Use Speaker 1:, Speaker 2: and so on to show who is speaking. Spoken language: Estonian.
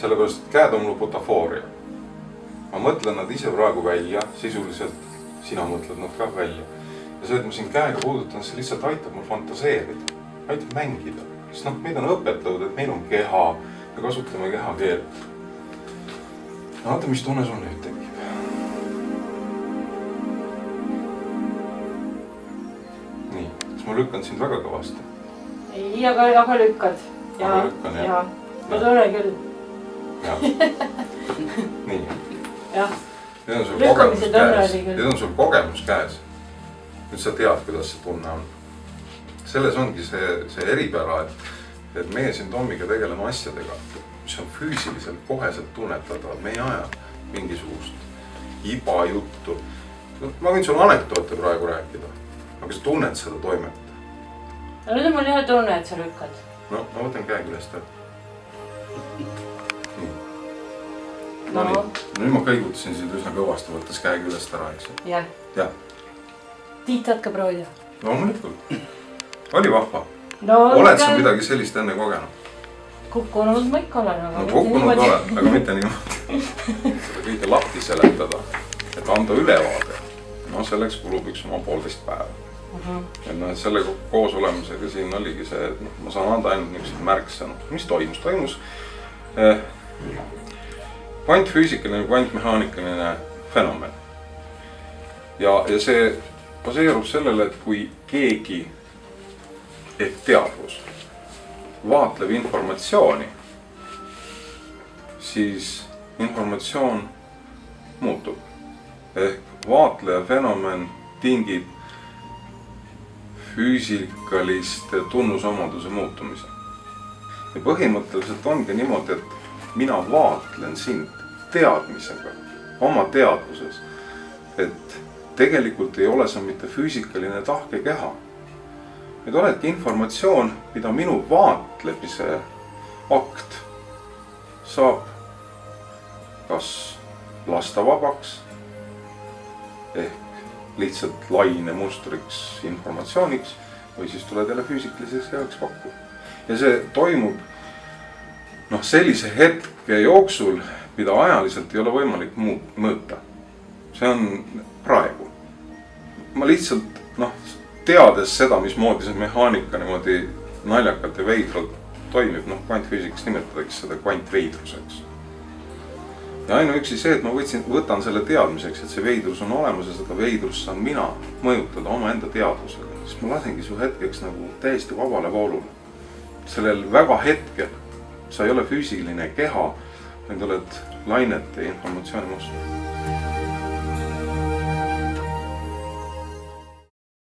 Speaker 1: sellepärast, et käed on mul butafooria. Ma mõtlen nad ise praegu välja, sisuliselt sina mõtled nad ka välja. Ja see, et ma siin käega puudutan, see lihtsalt aitab mul fantaseerida, aitab mängida. Sest meid on õpetanud, et meil on keha, me kasutame kehakeelt. Vaata, mis tunne sul nüüd tekib. Nii, kas ma lükkan sind väga kõvasti?
Speaker 2: Ei, aga lükkad.
Speaker 1: Aga lükkan, jah.
Speaker 2: Ma tunnen küll.
Speaker 1: Nii.
Speaker 2: Jah.
Speaker 1: Nüüd on sul kogemus käes. Nüüd sa tead, kuidas see tunne on. Selles ongi see eripära, et meie siin Tommiga tegeleme asjadega, mis on füüsiliselt koheselt tunnetadavad. Me ei aja mingisugust iba juttu. Ma võin sul anekdoote praegu rääkida, aga sa tunned seda toimet.
Speaker 2: Nüüd on mul jah tunne, et sa lükkad.
Speaker 1: No, ma võtan käega üles ta.
Speaker 2: No nii.
Speaker 1: Nüüd ma kõigutasin sind üsna kõvasti, võttes käega üles ära, eks?
Speaker 2: Jah.
Speaker 1: Jah.
Speaker 2: Tiit saad ka proovida.
Speaker 1: Loomulikult. Oli vahva. Oled sa midagi sellist enne kogenud?
Speaker 2: Kukkunud ma ikka olen,
Speaker 1: aga kukkunud olen, aga mitte niimoodi. Seda kõike lahti seletada, et anda ülevaade. No selleks kulub üks oma 1,5 päeva. Et selle koos olemisega siin oligi see, et ma saan anda ainult niisugused märksõnu. Mis toimus? Toimus kvantfüüsikaline, kvantmehaanikaline fenomen. Ja see baseerub sellele, et kui keegi ehk teadvus vaatleb informatsiooni, siis informatsioon muutub. Ehk vaatleja fenomen tingib füüsikaliste tunnusomaduse muutumise. Ja põhimõtteliselt ongi niimoodi, et mina vaatlen sind teadmisega, oma teadvuses, et tegelikult ei ole sa mitte füüsikaline tahkekeha. Nüüd oledki informatsioon, mida minu vaatlemise akt saab kas lasta vabaks ehk lihtsalt laine mustriks informatsiooniks või siis tuleb jälle füüsikaliseks kehaks pakku. Ja see toimub sellise hetke jooksul, mida ajaliselt ei ole võimalik mõõta. See on praegu. Ma lihtsalt, teades seda, mismoodi see mehaanika niimoodi naljakalt ja veidralt toimib, kvantfüüsikas nimetadaks seda kvantveidruseks. Ja ainuüksi see, et ma võtan selle teadmiseks, et see veidrus on olemas ja seda veidrust saan mina mõjutada oma enda teadvusega, siis ma lasengi su hetkeks nagu täiesti vabale voolule. Sellel väga hetkel sa ei ole füüsiline keha, vaid oled lainete informatsiooni must.